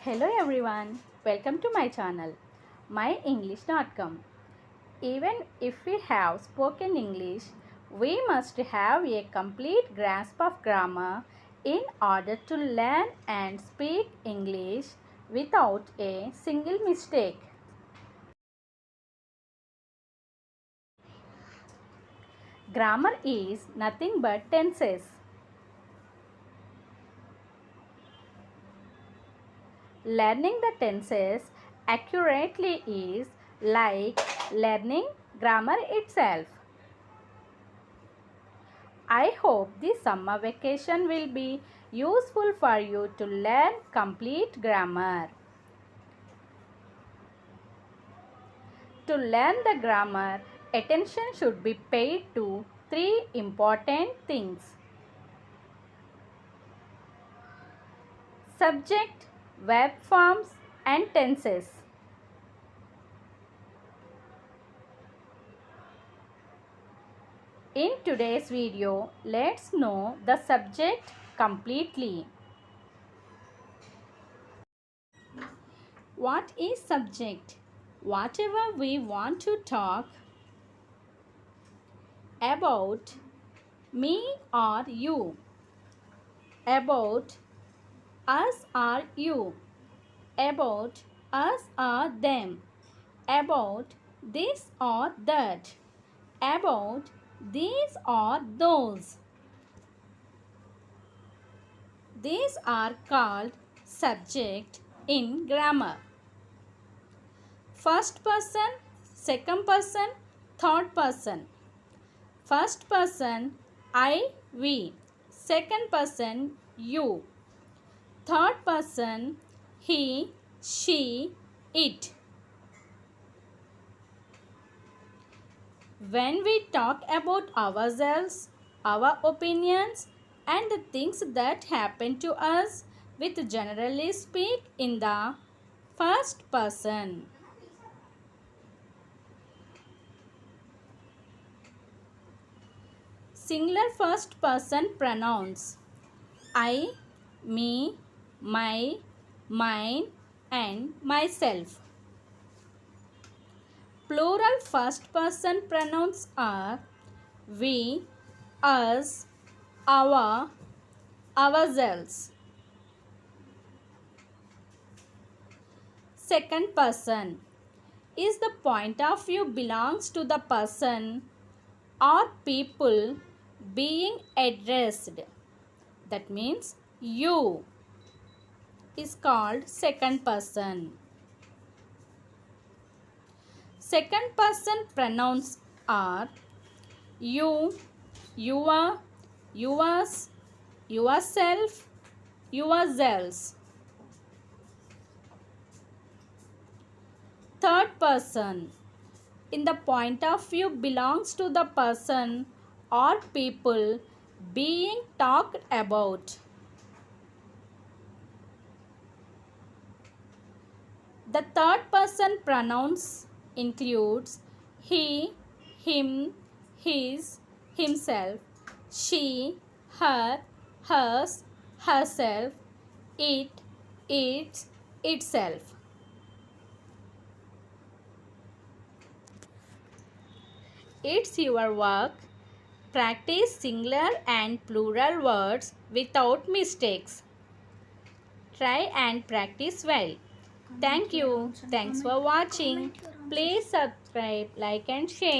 Hello everyone, welcome to my channel, myenglish.com. Even if we have spoken English, we must have a complete grasp of grammar in order to learn and speak English without a single mistake. Grammar is nothing but tenses. Learning the tenses accurately is like learning grammar itself. I hope this summer vacation will be useful for you to learn complete grammar. To learn the grammar, attention should be paid to three important things: subject, verb forms, and tenses. In today's video, let's know the subject completely. What is subject? Whatever we want to talk about me or you, about us or you, about us or them, about this or that, about these or those. These are called subject in grammar. First person, second person, third person. First person I, we. Second person you. Third person he, she, it. When we talk about ourselves, our opinions, and the things that happen to us, we generally speak in the first person. Singular first person pronouns I, me, my, mine, and myself. Plural first person pronouns are we, us, our, ourselves. Second person is the point of view belongs to the person or people being addressed. That means you is called second person. Second person pronouns are you, your, yours, yourself, yourselves. Third person in the point of view belongs to the person or people being talked about. The third person pronouns includes he, him, his, himself, she, her, hers, herself, it, its, itself. It's your work. Practice singular and plural words without mistakes. Try and practice well. Thank you. Thanks for watching. Please subscribe, like and share.